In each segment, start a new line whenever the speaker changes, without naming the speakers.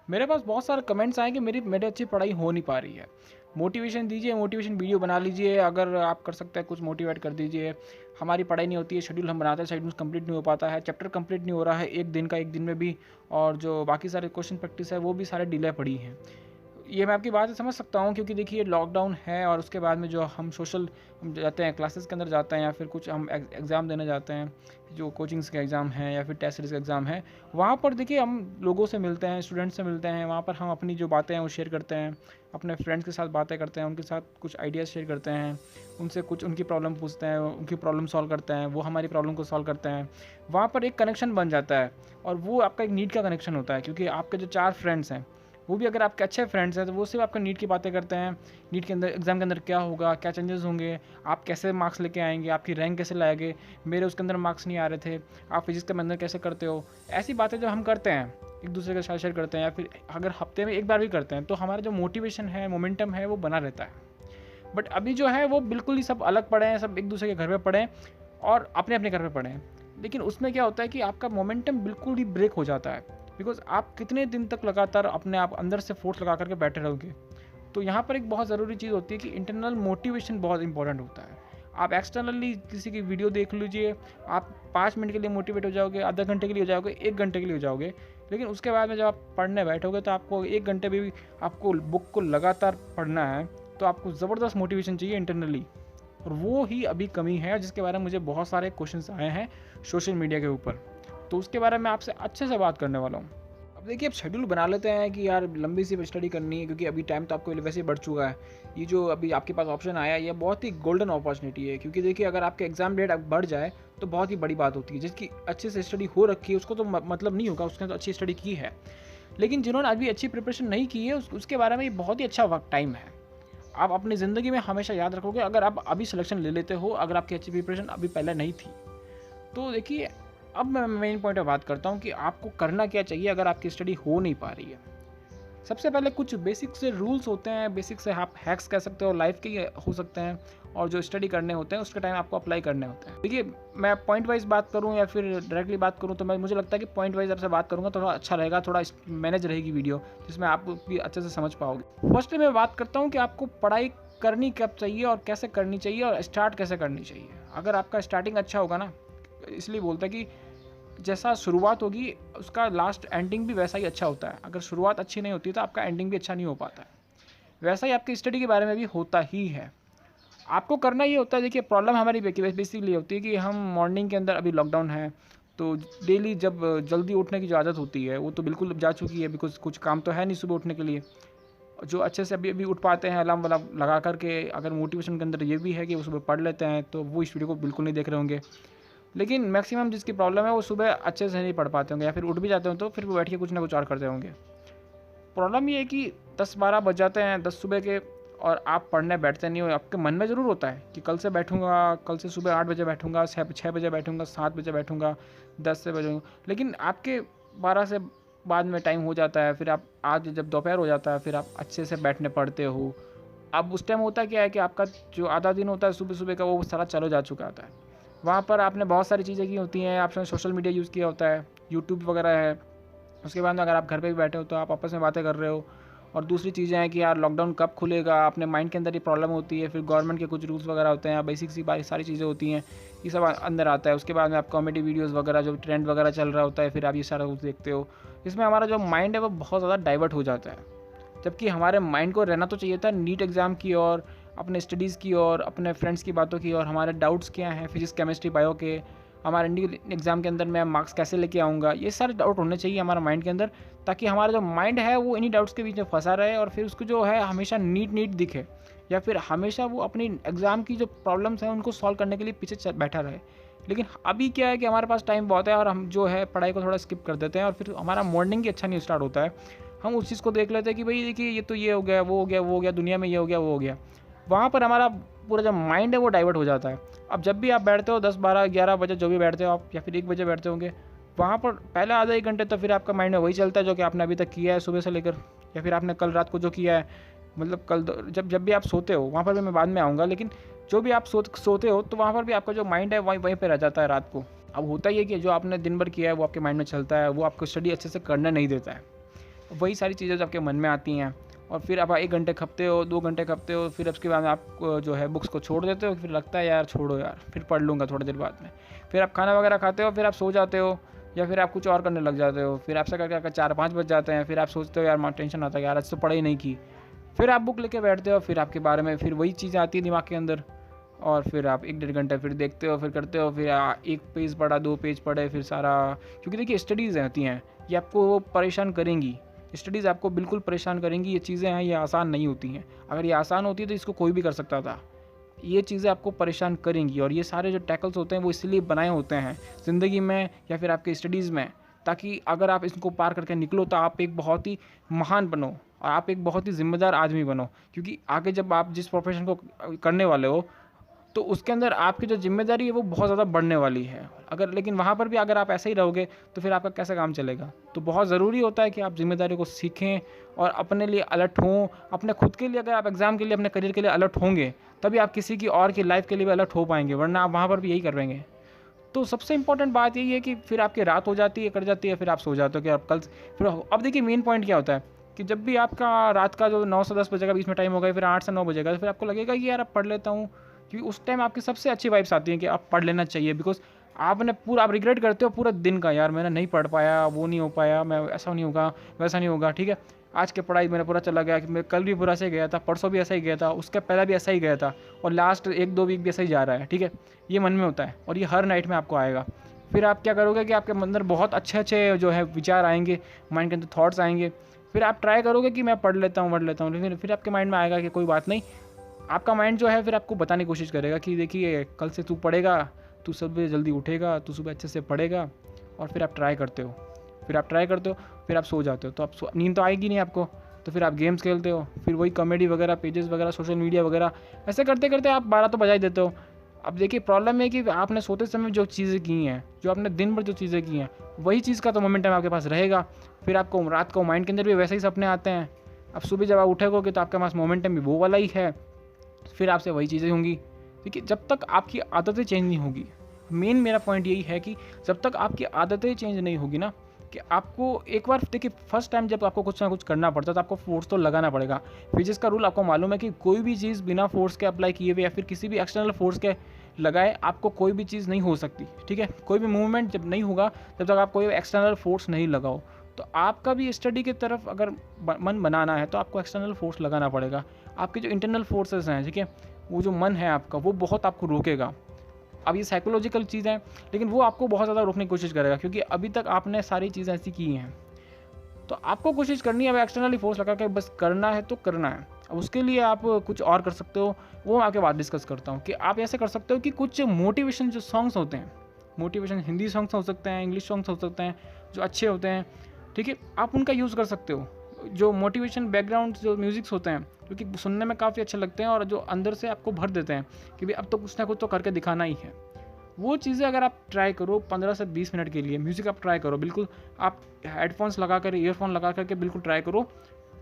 मेरे पास बहुत सारे कमेंट्स आए कि मेरी अच्छी पढ़ाई हो नहीं पा रही है। मोटिवेशन दीजिए, मोटिवेशन वीडियो बना लीजिए, अगर आप कर सकते हैं कुछ मोटिवेट कर दीजिए। हमारी पढ़ाई नहीं होती है, शेड्यूल हम बनाते हैं, शेड्यूल कंप्लीट नहीं हो पाता है, चैप्टर कंप्लीट नहीं हो रहा है एक दिन का, एक दिन में भी। और जो बाकी सारे क्वेश्चन प्रैक्टिस है वो भी सारे डिले पड़ी हैं। ये मैं आपकी बात समझ सकता हूँ, क्योंकि देखिए लॉकडाउन है और उसके बाद में जो हम हम जाते हैं, क्लासेस के अंदर जाते हैं, या फिर कुछ हम एग्ज़ाम देने जाते हैं, जो कोचिंग्स के एग्ज़ाम हैं या फिर टेस्ट सीरीज़ के एग्ज़ाम है, वहाँ पर देखिए हम लोगों से मिलते हैं, स्टूडेंट्स से मिलते हैं। वहाँ पर हम अपनी जो बातें हैं वो शेयर करते हैं, अपने फ्रेंड्स के साथ बातें करते हैं, उनके साथ कुछ आइडियाज़ शेयर करते हैं, उनसे कुछ उनकी प्रॉब्लम पूछते हैं, उनकी प्रॉब्लम सॉल्व करते हैं, वो हमारी प्रॉब्लम को सॉल्व करते हैं। वहाँ पर एक कनेक्शन बन जाता है और वो आपका एक नीड का कनेक्शन होता है, क्योंकि आपके जो 4 फ्रेंड्स हैं वो भी अगर आपके अच्छे फ्रेंड्स हैं तो वो सिर्फ आपका नीट की बातें करते हैं। नीट के अंदर, एग्ज़ाम के अंदर क्या होगा, क्या चेंजेस होंगे, आप कैसे मार्क्स लेके आएंगे, आपकी रैंक कैसे लाएंगे, मेरे उसके अंदर मार्क्स नहीं आ रहे थे, आप फिजिक्स के अंदर कैसे करते हो। ऐसी बातें जो हम करते हैं एक दूसरे के साथ शेयर करते हैं, या फिर अगर हफ्ते में एक बार भी करते हैं, तो हमारा जो मोटिवेशन है, मोमेंटम है, वो बना रहता है। बट अभी जो है वो बिल्कुल ही सब अलग पड़े हैं, सब एक दूसरे के घर पे पड़े हैं और अपने अपने घर पे पड़े हैं। लेकिन उसमें क्या होता है कि आपका मोमेंटम बिल्कुल ही ब्रेक हो जाता है, बिकॉज आप कितने दिन तक लगातार अपने आप अंदर से फोर्स लगा करके बैठे रहोगे। तो यहाँ पर एक बहुत ज़रूरी चीज़ होती है कि इंटरनल मोटिवेशन बहुत इंपॉर्टेंट होता है। आप एक्सटर्नली किसी की वीडियो देख लीजिए, आप 5 मिनट के लिए मोटिवेट हो जाओगे, आधा घंटे के लिए हो जाओगे, 1 घंटे के लिए हो जाओगे, लेकिन उसके बाद में जब आप पढ़ने बैठोगे तो आपको 1 घंटे भी आपको बुक को लगातार पढ़ना है, तो आपको ज़बरदस्त मोटिवेशन चाहिए इंटरनली। और वो ही अभी कमी है, जिसके बारे में मुझे बहुत सारे क्वेश्चंस आए हैं सोशल मीडिया के ऊपर। तो उसके बारे में आपसे अच्छे से बात करने वाला हूँ। अब देखिए, अब शेड्यूल बना लेते हैं कि यार लंबी सी स्टडी करनी है, क्योंकि अभी टाइम तो आपको वैसे ही बढ़ चुका है। ये जो अभी आपके पास ऑप्शन आया है, ये बहुत ही गोल्डन अपॉर्चुनिटी है, क्योंकि देखिए अगर आपके एग्जाम डेट बढ़ जाए तो बहुत ही बड़ी बात होती है। जिसकी अच्छे से स्टडी हो रखी है उसको तो मतलब नहीं होगा, उसने तो अच्छी स्टडी की है। लेकिन जिन्होंने अभी अच्छी प्रिपरेशन नहीं की है, उसके बारे में ये बहुत ही अच्छा वक्त टाइम है। आप अपनी ज़िंदगी में हमेशा याद रखोगे, अगर आप अभी सिलेक्शन ले लेते हो, अगर आपकी अच्छी प्रिपरेशन अभी पहले नहीं थी। तो देखिए, अब मैं मेन पॉइंट पे बात करता हूँ कि आपको करना क्या चाहिए अगर आपकी स्टडी हो नहीं पा रही है। सबसे पहले कुछ बेसिक से रूल्स होते हैं, बेसिक से आप हैक्स कह सकते हो, लाइफ के हो सकते हैं, और जो स्टडी करने होते हैं उसके टाइम आपको अप्लाई करने होते हैं। देखिए, मैं पॉइंट वाइज बात करूँ या फिर डायरेक्टली बात करूँ, तो मुझे लगता है कि पॉइंट वाइज आपसे बात करूँगा थोड़ा अच्छा रहेगा, थोड़ा मैनेज रहेगी वीडियो, जिसमें आप भी अच्छे से समझ पाओगे। फर्स्टली मैं बात करता हूँ कि आपको पढ़ाई करनी कब चाहिए और कैसे करनी चाहिए और स्टार्ट कैसे करनी चाहिए। अगर आपका स्टार्टिंग अच्छा होगा ना, इसलिए बोलता है कि जैसा शुरुआत होगी उसका लास्ट एंडिंग भी वैसा ही अच्छा होता है। अगर शुरुआत अच्छी नहीं होती तो आपका एंडिंग भी अच्छा नहीं हो पाता है। वैसा ही आपकी स्टडी के बारे में भी होता ही है। आपको करना ये होता है, देखिए प्रॉब्लम हमारी बेसिकली होती है कि हम मॉर्निंग के अंदर, अभी लॉकडाउन है तो डेली जब जल्दी उठने की जो आदत होती है वो तो बिल्कुल जा चुकी है, बिकॉज कुछ काम तो है नहीं सुबह उठने के लिए। जो अच्छे से अभी अभी उठ पाते हैं अलार्म वाला लगा करके, अगर मोटिवेशन के अंदर ये भी है कि वो सुबह पढ़ लेते हैं, तो वो इस वीडियो को बिल्कुल नहीं देख रहे होंगे। लेकिन मैक्सिमम जिसकी प्रॉब्लम है वो सुबह अच्छे से नहीं पढ़ पाते होंगे, या फिर उठ भी जाते हों तो फिर वो बैठ के कुछ ना कुछ और करते होंगे। प्रॉब्लम ये है कि 10-12 बज जाते हैं 10 सुबह के, और आप पढ़ने बैठते नहीं हो। आपके मन में ज़रूर होता है कि कल से बैठूंगा, कल से सुबह 8 बजे बैठूंगा, 6 बजे बैठूंगा, 7 बजे बैठूंगा, 10 से बजूँगा, लेकिन आपके 12 से बाद में टाइम हो जाता है। फिर आप आज जब दोपहर हो जाता है फिर आप अच्छे से बैठने पढ़ते हो। अब उस टाइम होता क्या है कि आपका जो आधा दिन होता है सुबह सुबह का, वो सारा चलो जा चुका होता है। वहाँ पर आपने बहुत सारी चीज़ें की होती हैं, आपने सोशल मीडिया यूज़ किया होता है, यूट्यूब वगैरह है। उसके बाद में अगर आप घर पे भी बैठे हो तो आप आपस में बातें कर रहे हो। और दूसरी चीज़ें हैं कि यार लॉकडाउन कब खुलेगा, अपने माइंड के अंदर ये प्रॉब्लम होती है। फिर गवर्नमेंट के कुछ रूल्स वगैरह होते हैं, बेसिक सी सारी चीज़ें होती हैं, ये सब अंदर आता है। उसके बाद में आप कॉमेडी वीडियोज़ वगैरह, जो ट्रेंड वगैरह चल रहा होता है, फिर आप ये सारा कुछ देखते हो। इसमें हमारा जो माइंड है वो बहुत ज़्यादा डाइवर्ट हो जाता है। जबकि हमारे माइंड को रहना तो चाहिए था नीट एग्ज़ाम की और अपने स्टडीज़ की और अपने फ्रेंड्स की बातों की, और हमारे डाउट्स क्या हैं फिजिक्स केमिस्ट्री बायो के, हमारे इंडियन एग्ज़ाम के अंदर मैं मार्क्स कैसे लेके आऊँगा, ये सारे डाउट होने चाहिए हमारे माइंड के अंदर, ताकि हमारा जो माइंड है वो इन्हीं डाउट्स के बीच में फंसा रहे और फिर उसको जो है हमेशा नीट दिखे, या फिर हमेशा वो अपनी एग्ज़ाम की जो प्रॉब्लम्स हैं उनको सॉल्व करने के लिए पीछे बैठा रहे। लेकिन अभी क्या है कि हमारे पास टाइम बहुत है और हम जो है पढ़ाई को थोड़ा स्किप कर देते हैं, और फिर हमारा मॉर्निंग ही अच्छा नहीं स्टार्ट होता है। हम उस चीज़ को देख लेते हैं कि भाई देखिए ये तो ये हो गया, वो हो गया, वो हो गया, दुनिया में ये हो गया, वो हो गया। वहाँ पर हमारा पूरा जो माइंड है वो डाइवर्ट हो जाता है। अब जब भी आप बैठते हो 10, 12, 11 बजे जो भी बैठते हो आप, या फिर 1 बजे बैठते होंगे, वहाँ पर पहले आधा 1 घंटे तो फिर आपका माइंड में वही चलता है जो कि आपने अभी तक किया है सुबह से लेकर, या फिर आपने कल रात को जो किया है। मतलब कल जब भी आप सोते हो, वहाँ पर भी मैं बाद में आऊँगा, लेकिन जो भी आप सोते हो तो वहाँ पर भी आपका जो माइंड है वहीं पे रह जाता है रात को। अब होता ही है कि जो आपने दिन भर किया है वो आपके माइंड में चलता है, वो आपको स्टडी अच्छे से करने नहीं देता है। वही सारी चीज़ें जो आपके मन में आती हैं, और फिर आप 1 घंटे खपते हो, 2 घंटे खपते हो, फिर उसके बाद आप जो है बुक्स को छोड़ देते हो, फिर लगता है यार छोड़ो यार, फिर पढ़ लूँगा थोड़ी देर बाद में। फिर आप खाना वगैरह खाते हो, फिर आप सो जाते हो, या फिर आप कुछ और करने लग जाते हो। फिर आपसे करके 4-5 बज जाते हैं, फिर आप सोचते हो यार टेंशन आता है यार आज तो पढ़ाई नहीं की। फिर आप बुक लेके बैठते हो, फिर आपके बारे में फिर वही चीज़ें आती है दिमाग के अंदर, और फिर आप 1-1.5 घंटा फिर देखते हो, फिर करते हो, फिर 1 पेज पढ़ा, 2 पेज पढ़े, फिर सारा, क्योंकि देखिए स्टडीज़ रहती हैं, ये आपको परेशान करेंगी। स्टडीज़ आपको बिल्कुल परेशान करेंगी। ये चीज़ें हैं, ये आसान नहीं होती हैं। अगर ये आसान होती तो इसको कोई भी कर सकता था। ये चीज़ें आपको परेशान करेंगी, और ये सारे जो टैकल्स होते हैं वो इसलिए बनाए होते हैं ज़िंदगी में या फिर आपके स्टडीज़ में, ताकि अगर आप इसको पार करके निकलो तो आप एक बहुत ही महान बनो, और आप एक बहुत ही ज़िम्मेदार आदमी बनो। क्योंकि आगे जब आप जिस प्रोफेशन को करने वाले हो, तो उसके अंदर आपकी जो ज़िम्मेदारी है वो बहुत ज़्यादा बढ़ने वाली है। अगर लेकिन वहाँ पर भी अगर आप ऐसे ही रहोगे तो फिर आपका कैसे काम चलेगा? तो बहुत ज़रूरी होता है कि आप ज़िम्मेदारी को सीखें और अपने लिए अलर्ट हों। अपने खुद के लिए, अगर आप एग्ज़ाम के लिए, अपने करियर के लिए अलर्ट होंगे, तभी आप किसी की और की लाइफ़ के लिए भी अलर्ट हो पाएँगे, वरना आप वहाँ पर भी यही करेंगे। तो सबसे इम्पोर्टेंट बात यही है कि फिर आपकी रात हो जाती है, कट जाती है, फिर आप सो जाते हो कि आप कल फिर अब देखिए मेन पॉइंट क्या होता है कि जब भी आपका रात का जो 9 से 10 बजे का बीच में टाइम होगा, फिर 8 से 9 बजेगा, तो फिर आपको लगेगा कि यार अब पढ़ लेता हूँ, क्योंकि उस टाइम आपकी सबसे अच्छी वाइब्स आती हैं कि आप पढ़ लेना चाहिए। बिकॉज़ आप रिग्रेट करते हो पूरा दिन का, यार मैंने नहीं पढ़ पाया, वो नहीं हो पाया, मैं ऐसा नहीं होगा, वैसा नहीं होगा, ठीक है। आज की पढ़ाई मेरा पूरा चला गया कि मैं कल भी पूरा ऐसे ही गया था, परसों भी ऐसा ही गया था, उसके पहले भी ऐसा ही गया था, और लास्ट 1-2 वीक भी ऐसा ही जा रहा है, ठीक है। ये मन में होता है और ये हर नाइट में आपको आएगा। फिर आप क्या करोगे कि आपके अंदर बहुत अच्छे-अच्छे जो है विचार आएँगे, माइंड के अंदर थॉट्स आएँगे। फिर आप ट्राई करोगे कि मैं पढ़ लेता हूँ, लेकिन फिर आपके माइंड में आएगा कि कोई बात नहीं। आपका माइंड जो है फिर आपको बताने की कोशिश करेगा कि देखिए कल से तू पढ़ेगा, तू सुबह जल्दी उठेगा, तू सुबह अच्छे से पढ़ेगा, और फिर आप ट्राई करते हो। फिर आप सो जाते हो, तो नींद तो आएगी नहीं आपको, तो फिर आप गेम्स खेलते हो, फिर वही कॉमेडी वगैरह, पेजेस वगैरह, सोशल मीडिया वगैरह, ऐसे करते-करते आप 12 तो बजा ही देते हो। अब देखिए प्रॉब्लम है कि आपने सोते समय जो चीज़ें की हैं, जो आपने दिन भर जो चीज़ें की हैं, वही चीज़ का तो मोमेंटम आपके पास रहेगा। फिर आपको रात को माइंड के अंदर भी वैसे ही सपने आते हैं। अब सुबह जब आप उठोगे तो आपके पास मोमेंटम भी वो वाला ही है, फिर आपसे वही चीज़ें होंगी। देखिए जब तक आपकी आदतें चेंज नहीं होगी, मेन मेरा पॉइंट यही है कि जब तक आपकी आदतें चेंज नहीं होगी ना, कि आपको एक बार देखिए फर्स्ट टाइम जब आपको कुछ ना कुछ करना पड़ता है तो आपको फोर्स तो लगाना पड़ेगा। फिजिक्स का रूल आपको मालूम है कि कोई भी चीज़ बिना फोर्स के अप्लाई किए हुए या फिर किसी भी एक्सटर्नल फोर्स के लगाए आपको कोई भी चीज़ नहीं हो सकती, ठीक है। कोई भी मूवमेंट जब नहीं होगा तब तक आप कोई एक्सटर्नल फोर्स नहीं लगाओ। तो आपका भी स्टडी की तरफ अगर मन बनाना है तो आपको एक्सटर्नल फोर्स लगाना पड़ेगा। आपके जो इंटरनल फोर्सेस हैं, ठीक है, वो जो मन है आपका वो बहुत आपको रोकेगा। अब ये साइकोलॉजिकल चीज़ है, लेकिन वो आपको बहुत ज़्यादा रोकने की कोशिश करेगा, क्योंकि अभी तक आपने सारी चीज़ें ऐसी की हैं। तो आपको कोशिश करनी है, अब एक्सटर्नली फोर्स लगा के बस करना है तो करना है। अब उसके लिए आप कुछ और कर सकते हो, वो मैं आपके बाद डिस्कस करता हूँ। कि आप ऐसे कर सकते हो कि कुछ मोटिवेशन जो सॉन्ग्स होते हैं, मोटिवेशन हिंदी सॉन्ग्स हो सकते हैं, इंग्लिश सॉन्ग्स हो सकते हैं, जो अच्छे होते हैं, ठीक है, आप उनका यूज़ कर सकते हो। जो मोटिवेशन बैकग्राउंड जो म्यूज़िक्स होते हैं, क्योंकि सुनने में काफ़ी अच्छे लगते हैं और जो अंदर से आपको भर देते हैं कि भाई अब तो कुछ ना कुछ तो करके दिखाना ही है। वो चीज़ें अगर आप ट्राई करो 15 से 20 मिनट के लिए, म्यूज़िक आप ट्राई करो, बिल्कुल आप हेडफोन्स लगा कर, ईयरफोन लगा करके बिल्कुल ट्राई करो।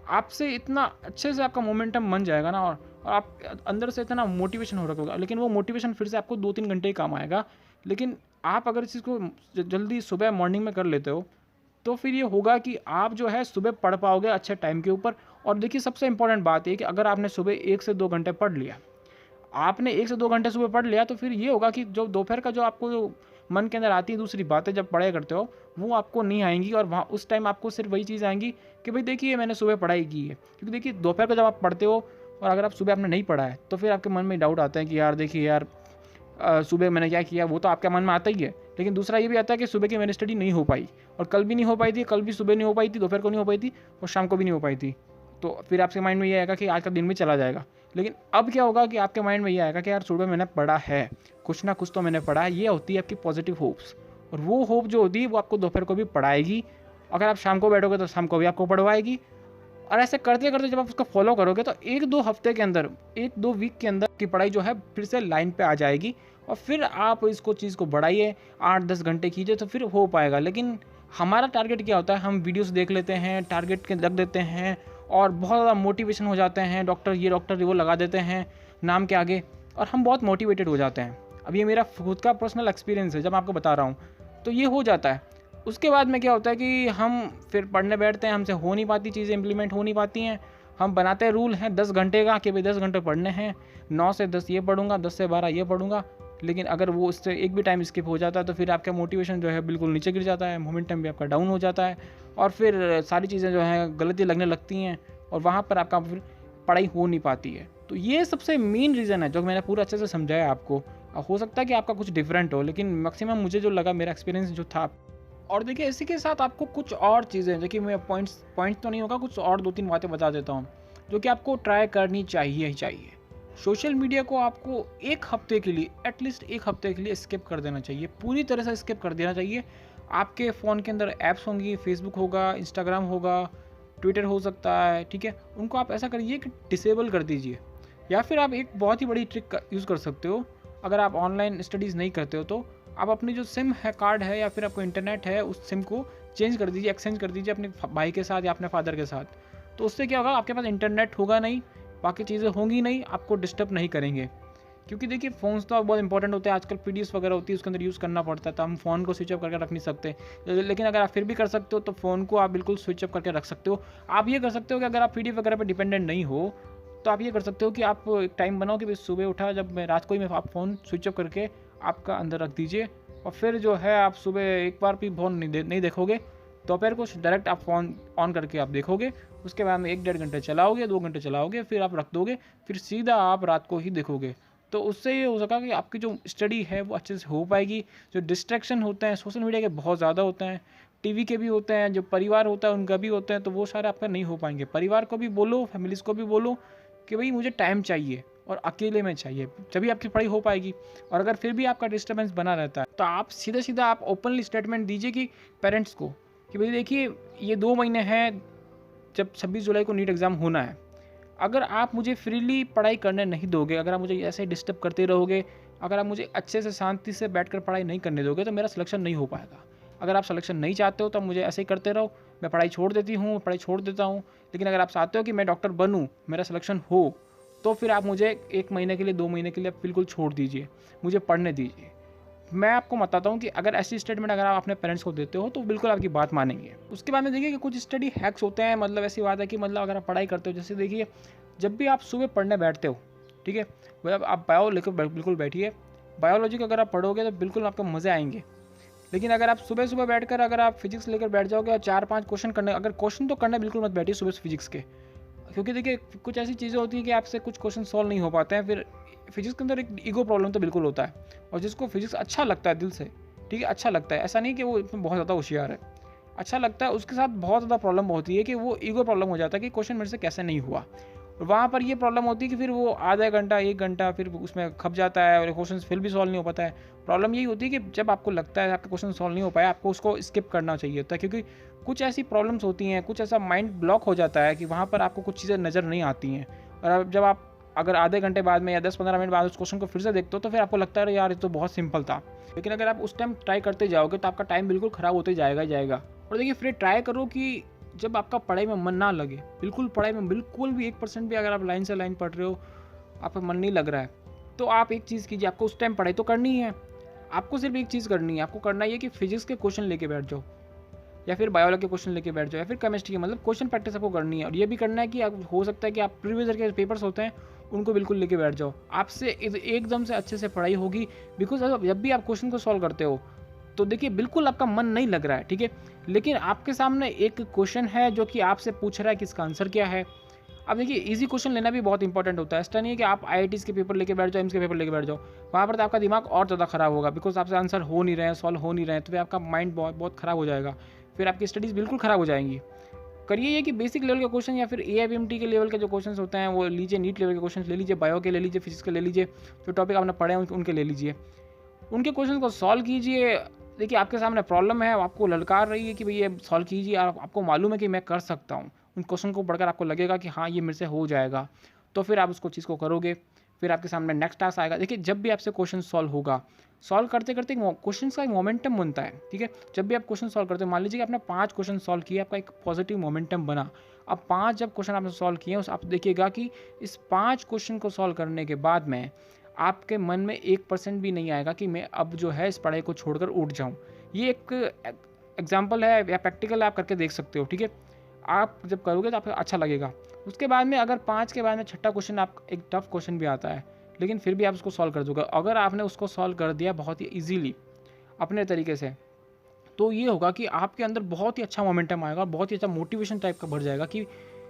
आपसे इतना अच्छे से आपका मोमेंटम बन जाएगा ना, और आप अंदर से इतना मोटिवेशन हो रखोगा। लेकिन वो मोटिवेशन फिर से आपको 2-3 घंटे ही काम आएगा। लेकिन आप अगर इस चीज़ को जल्दी सुबह मॉर्निंग में कर लेते हो, तो फिर ये होगा कि आप जो है सुबह पढ़ पाओगे अच्छे टाइम के ऊपर। और देखिए सबसे इंपॉर्टेंट बात ये कि अगर आपने सुबह 1 से 2 घंटे पढ़ लिया, आपने 1 से 2 घंटे सुबह पढ़ लिया, तो फिर ये होगा कि जो दोपहर का जो आपको जो मन के अंदर आती है दूसरी बातें जब पढ़ाई करते हो, वो आपको नहीं आएंगी। और वहाँ उस टाइम आपको सिर्फ वही चीज़ आएंगी कि भाई देखिए मैंने सुबह पढ़ाई की है। क्योंकि देखिए दोपहर को जब आप पढ़ते हो और अगर आप सुबह आपने नहीं पढ़ा है, तो फिर आपके मन में डाउट आता है कि यार देखिए यार सुबह मैंने क्या किया, वो तो आपके मन में आता ही है। लेकिन दूसरा ये भी आता है कि सुबह की मेरी स्टडी नहीं हो पाई, और कल भी नहीं हो पाई थी, कल भी सुबह नहीं हो पाई थी, दोपहर को नहीं हो पाई थी, और शाम को भी नहीं हो पाई थी। तो फिर आपके माइंड में ये आएगा कि आज का दिन भी चला जाएगा। लेकिन अब क्या होगा कि आपके माइंड में ये आएगा कि यार सुबह मैंने पढ़ा है, कुछ ना कुछ तो मैंने पढ़ा है। ये होती है आपकी पॉजिटिव होप्स, और वो होप जो होती है वो आपको दोपहर को भी पढ़ाएगी। अगर आप शाम को बैठोगे तो शाम को भी आपको पढ़वाएगी। और ऐसे करते करते जब आप उसको फॉलो करोगे तो 1-2 हफ्ते के अंदर, 1-2 वीक के अंदर की पढ़ाई जो है फिर से लाइन पे आ जाएगी। और फिर आप इसको चीज़ को बढ़ाइए, 8-10 घंटे कीजिए, तो फिर हो पाएगा। लेकिन हमारा टारगेट क्या होता है, हम वीडियोस देख लेते हैं, टारगेट के रख देते हैं, और बहुत ज़्यादा मोटिवेशन हो जाते हैं, डॉक्टर वो लगा देते हैं नाम के आगे, और हम बहुत मोटिवेटेड हो जाते हैं। अब ये मेरा खुद का पर्सनल एक्सपीरियंस है, जब मैं आपको बता रहा हूँ तो ये हो जाता है। उसके बाद में क्या होता है कि हम फिर पढ़ने बैठते हैं, हमसे हो नहीं पाती चीज़ें, इम्प्लीमेंट हो नहीं पाती हैं। हम बनाते हैं रूल हैं 10 घंटे का कि भाई 10 घंटे पढ़ने हैं, 9 से 10 ये पढ़ूंगा, 10 से 12 ये पढ़ूंगा। लेकिन अगर वो उससे एक भी टाइम स्किप हो जाता है तो फिर आपका मोटिवेशन जो है बिल्कुल नीचे गिर जाता है, मोमेंटम भी आपका डाउन हो जाता है और फिर सारी चीज़ें जो हैं गलती लगने लगती हैं और वहाँ पर आपका फिर पढ़ाई हो नहीं पाती है। तो ये सबसे मेन रीज़न है जो मैंने पूरा अच्छे से समझाया आपको। हो सकता है कि आपका कुछ डिफरेंट हो, लेकिन मैक्सिमम मुझे जो लगा, मेरा एक्सपीरियंस जो था। और देखिए इसी के साथ आपको कुछ और चीज़ें, देखिए मैं पॉइंट्स तो नहीं होगा, कुछ और 2-3 बातें बता देता हूँ जो कि आपको ट्राई करनी चाहिए ही चाहिए। सोशल मीडिया को आपको एक हफ्ते के लिए, एटलीस्ट एक हफ्ते के लिए स्किप कर देना चाहिए, पूरी तरह से स्किप कर देना चाहिए। आपके फ़ोन के अंदर ऐप्स होंगी, फेसबुक होगा, इंस्टाग्राम होगा, ट्विटर हो सकता है, ठीक है, उनको आप ऐसा करिए कि डिसेबल कर दीजिए। या फिर आप एक बहुत ही बड़ी ट्रिक यूज़ कर सकते हो, अगर आप ऑनलाइन स्टडीज़ नहीं करते हो तो आप अपनी जो सिम है, कार्ड है या फिर आपको इंटरनेट है, उस सिम को चेंज कर दीजिए, एक्सचेंज कर दीजिए अपने भाई के साथ या अपने फादर के साथ। तो उससे क्या होगा, आपके पास इंटरनेट होगा नहीं, बाकी चीज़ें होंगी नहीं, आपको डिस्टर्ब नहीं करेंगे। क्योंकि देखिए फ़ोन्स तो बहुत इंपॉर्टेंट होते हैं, आजकल पीडीएफ वगैरह होती है, उसके अंदर यूज़ करना पड़ता है, तो हम फ़ोन को स्विच ऑफ करके रख नहीं सकते। लेकिन अगर आप फिर भी कर सकते हो तो फ़ोन को आप बिल्कुल स्विच ऑफ करके रख सकते हो। आप ये कर सकते हो कि अगर आप पीडीएफ वगैरह पर डिपेंडेंट नहीं हो तो आप ये कर सकते हो कि आप एक टाइम बनाओ कि भाई सुबह उठा, जब मैं रात को ही मैं आप फ़ोन स्विच ऑफ करके आपका अंदर रख दीजिए और फिर जो है आप सुबह एक बार भी फ़ोन नहीं देखोगे, दोपहर को डायरेक्ट आप फ़ोन ऑन करके आप देखोगे, उसके बाद में 1-1.5 घंटे चलाओगे, 2 घंटे चलाओगे, फिर आप रख दोगे, फिर सीधा आप रात को ही देखोगे। तो उससे ये हो सका कि आपकी जो स्टडी है वो अच्छे से हो पाएगी। जो डिस्ट्रैक्शन होते हैं सोशल मीडिया के बहुत ज़्यादा होते हैं, टीवी के भी होते हैं, जो परिवार होता है उनका भी होते हैं, तो वो सारे आपका नहीं हो पाएंगे। परिवार को भी बोलो, फैमिलीज़ को भी बोलो कि भाई मुझे टाइम चाहिए और अकेले में चाहिए, तभी आपकी पढ़ाई हो पाएगी। और अगर फिर भी आपका डिस्टर्बेंस बना रहता है तो आप सीधा सीधा आप ओपनली स्टेटमेंट दीजिए कि पेरेंट्स को कि भाई देखिए ये 2 महीने हैं, जब 26 जुलाई को नीट एग्ज़ाम होना है, अगर आप मुझे फ्रीली पढ़ाई करने नहीं दोगे, अगर आप मुझे ऐसे डिस्टर्ब करते रहोगे, अगर आप मुझे अच्छे से शांति से बैठकर पढ़ाई नहीं करने दोगे तो मेरा सिलेक्शन नहीं हो पाएगा। अगर आप सिलेक्शन नहीं चाहते हो तो मुझे ऐसे ही करते रहो, मैं पढ़ाई छोड़ देती हूँ, पढ़ाई छोड़ देता हूँ। लेकिन अगर आप चाहते हो कि मैं डॉक्टर बनूँ, मेरा सिलेक्शन हो, तो फिर आप मुझे 1 महीने के लिए, 2 महीने के लिए आप बिल्कुल छोड़ दीजिए, मुझे पढ़ने दीजिए। मैं आपको बताता हूँ कि अगर ऐसी स्टेटमेंट अगर आप अपने पेरेंट्स को देते हो तो बिल्कुल आपकी बात मानेंगे। उसके बाद में देखिए कि कुछ स्टडी हैक्स होते हैं, मतलब ऐसी बात है कि मतलब अगर आप पढ़ाई करते हो, जैसे देखिए जब भी आप सुबह पढ़ने बैठते हो, ठीक है, मतलब आप बायो लेकर बिल्कुल बैठिए, बायोलॉजी को अगर आप पढ़ोगे तो बिल्कुल आपको मज़े आएंगे। लेकिन अगर आप सुबह सुबह बैठकर अगर आप फिजिक्स लेकर बैठ जाओगे और 4-5 क्वेश्चन करने, अगर क्वेश्चन तो करने बिल्कुल मत बैठिए सुबह फिजिक्स के, क्योंकि देखिए कुछ ऐसी चीज़ें होती हैं कि आपसे कुछ क्वेश्चन सॉल्व नहीं हो पाते हैं। फिर फिजिक्स के अंदर एक ईगो प्रॉब्लम तो बिल्कुल होता है, और जिसको फिजिक्स अच्छा लगता है दिल से, ठीक है, अच्छा लगता है, ऐसा नहीं कि वो इसमें बहुत ज़्यादा होशियार है, अच्छा लगता है, उसके साथ बहुत ज़्यादा प्रॉब्लम होती है कि वो ईगो प्रॉब्लम हो जाता है कि क्वेश्चन मेरे से कैसे नहीं हुआ। वहाँ पर ये प्रॉब्लम होती है कि फिर वो आधा घंटा 1 घंटा फिर उसमें खप जाता है और क्वेश्चन फिर भी सॉल्व नहीं हो पाता है। प्रॉब्लम यही होती है कि जब आपको लगता है आपका क्वेश्चन सॉल्व नहीं हो पाया, आपको उसको स्किप करना चाहिए होता है, क्योंकि कुछ ऐसी प्रॉब्लम्स होती हैं, कुछ ऐसा माइंड ब्लॉक हो जाता है कि वहाँ पर आपको कुछ चीज़ें नज़र नहीं आती हैं। और अब जब आप अगर आधे घंटे बाद में या 10-15 मिनट बाद उस क्वेश्चन को फिर से देखते हो तो फिर आपको लगता है यार ये तो बहुत सिंपल था। लेकिन अगर आप उस टाइम ट्राई करते जाओगे तो आपका टाइम बिल्कुल ख़राब होते जाएगा ही जाएगा। और देखिए फिर ट्राई करो कि जब आपका पढ़ाई में मन ना लगे, बिल्कुल पढ़ाई में बिल्कुल भी 1% भी अगर आप लाइन से लाइन पढ़ रहे हो, आपका मन नहीं लग रहा है, तो आप एक चीज़ कीजिए, आपको उस टाइम पढ़ाई तो करनी ही है, आपको सिर्फ एक चीज़ करनी है, आपको करना ये कि फिजिक्स के क्वेश्चन लेके बैठ जाओ या फिर बायोलॉजी के क्वेश्चन लेके बैठ जाओ या फिर केमिस्ट्री के, मतलब क्वेश्चन प्रैक्टिस आपको करनी है। और ये भी करना है कि आप, हो सकता है कि आप प्रीवियस ईयर के पेपर्स होते हैं उनको बिल्कुल लेके बैठ जाओ, आपसे एकदम से अच्छे से पढ़ाई होगी। बिकॉज जब भी आप क्वेश्चन को सॉल्व करते हो तो देखिए बिल्कुल आपका मन नहीं लग रहा है, ठीक है, लेकिन आपके सामने एक क्वेश्चन है जो कि आपसे पूछ रहा है कि इसका आंसर क्या है। अब देखिए इजी क्वेश्चन लेना भी बहुत इंपॉर्टेंट होता है, ऐसा नहीं है कि आप आईआईटीज़ के पेपर लेके बैठ जाओ, एम्स के पेपर लेके बैठ जाओ, वहाँ पर तो आपका दिमाग और ज़्यादा खराब होगा, बिकॉज आपसे आंसर हो नहीं रहे हैं, सॉल्व हो नहीं रहे हैं, तो फिर आपका माइंड बहुत खराब हो जाएगा, फिर आपकी स्टडीज़ बिल्कुल ख़राब हो जाएंगी। करिए ये कि बेसिक लेवल के क्वेश्चन या फिर एआईबीएमटी के लेवल के जो क्वेश्चन होते हैं वो लीजिए, नीट लेवल के क्वेश्चन ले लीजिए, बायो के ले लीजिए, फिजिक्स के ले लीजिए, जो टॉपिक आपने पढ़े हैं उनके ले लीजिए, उनके क्वेश्चन को सॉल्व कीजिए। देखिए आपके सामने प्रॉब्लम है, आपको ललकार रही है कि भाई ये सॉल्व कीजिए, आपको मालूम है कि मैं कर सकता हूँ, उन क्वेश्चन को पढ़कर आपको लगेगा कि हाँ ये मेरे से हो जाएगा, तो फिर आप उसको चीज़ को करोगे। फिर आपके सामने नेक्स्ट टास्क आएगा। देखिए जब भी आपसे क्वेश्चन सॉल्व होगा, सॉल्व करते करते क्वेश्चन का एक मोमेंटम बनता है, ठीक है, जब भी आप क्वेश्चन सॉल्व करते हो, मान लीजिए कि आपने 5 क्वेश्चन सॉल्व किए, आपका एक पॉजिटिव मोमेंटम बना। अब 5 जब क्वेश्चन आपने सॉल्व किए, उस आप देखिएगा कि इस 5 क्वेश्चन को सॉल्व करने के बाद में आपके मन में 1% भी नहीं आएगा कि मैं अब जो है इस पढ़ाई को छोड़कर उठ जाऊँ। ये एक एग्जाम्पल है या प्रैक्टिकल आप करके देख सकते हो, ठीक है। आप जब करोगे तो आपको अच्छा लगेगा। उसके बाद में अगर 5 के बाद में छठा क्वेश्चन आप एक टफ क्वेश्चन भी आता है, लेकिन फिर भी आप उसको सॉल्व कर दोगे। अगर आपने उसको सॉल्व कर दिया बहुत ही ईजीली अपने तरीके से, तो ये होगा कि आपके अंदर बहुत ही अच्छा मोमेंटम आएगा, बहुत ही अच्छा मोटिवेशन टाइप का बढ़ जाएगा कि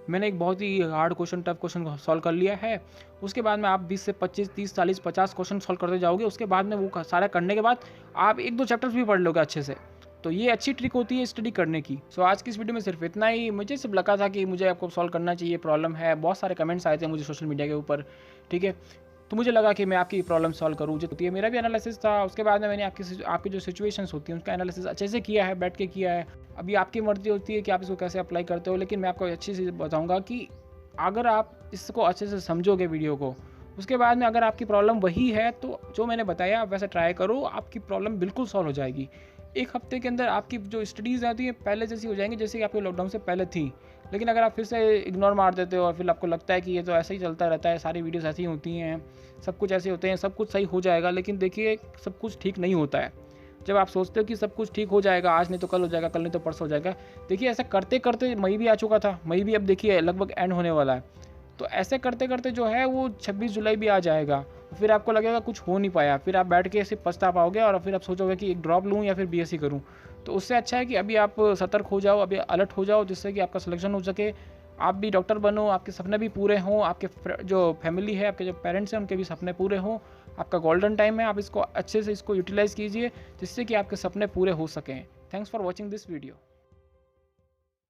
मैंने एक बहुत ही hard question, tough question solve कर लिया है। उसके बाद में आप 20 से 25, 30, 40, 50 क्वेश्चन सॉल्व करते जाओगे। उसके बाद में वो सारा करने के बाद आप 1-2 चैप्टर्स भी पढ़ लोगे अच्छे से। तो ये अच्छी ट्रिक होती है स्टडी करने की। सो आज की इस वीडियो में सिर्फ इतना ही। मुझे सिर्फ लगा था कि मुझे आपको सॉल्व करना चाहिए, प्रॉब्लम है। बहुत सारे कमेंट्स आए थे मुझे सोशल मीडिया के ऊपर, ठीक है। तो मुझे लगा कि मैं आपकी प्रॉब्लम सॉल्व करूँ, जो होती है। मेरा भी एनालिसिस था। उसके बाद में मैंने आपकी जो सिचुएशंस होती हैं उसका एनालिसिस अच्छे से किया है, बैठ के किया है। अभी आपकी मर्जी होती है कि आप इसको कैसे अप्लाई करते हो, लेकिन मैं आपको अच्छी चीज़ बताऊँगा कि अगर आप इसको अच्छे से समझोगे वीडियो को, उसके बाद में अगर आपकी प्रॉब्लम वही है तो जो मैंने बताया आप वैसे ट्राई करो, आपकी प्रॉब्लम बिल्कुल सॉल्व हो जाएगी। 1 हफ्ते के अंदर आपकी जो स्टडीज़ आती है पहले जैसी हो जाएंगी जैसे कि आपके लॉकडाउन से पहले थी। लेकिन अगर आप फिर से इग्नोर मार देते हो और फिर आपको लगता है कि ये तो ऐसे ही चलता रहता है, सारी वीडियोस ऐसी ही होती हैं, सब कुछ ऐसे होते हैं, सब कुछ सही हो जाएगा, लेकिन देखिए सब कुछ ठीक नहीं होता है। जब आप सोचते हो कि सब कुछ ठीक हो जाएगा, आज नहीं तो कल हो जाएगा, कल नहीं तो परसों हो जाएगा, देखिए ऐसा करते करते मई भी आ चुका था। मई भी अब देखिए लगभग एंड होने वाला है। तो ऐसे करते करते जो है वो 26 जुलाई भी आ जाएगा। फिर आपको लगेगा कुछ हो नहीं पाया, फिर आप बैठ के सिर्फ पछता पाओगे और फिर आप सोचोगे कि एक ड्रॉप लूँ या फिर बीएससी करूँ। तो उससे अच्छा है कि अभी आप सतर्क हो जाओ, अभी अलर्ट हो जाओ, जिससे कि आपका सिलेक्शन हो सके, आप भी डॉक्टर बनो, आपके सपने भी पूरे हों, आपके जो फैमिली है, आपके जो पेरेंट्स हैं उनके भी सपने पूरे हों। आपका गोल्डन टाइम है, आप इसको अच्छे से इसको यूटिलाइज़ कीजिए, जिससे कि आपके सपने पूरे हो सकें। Thanks for watching this video.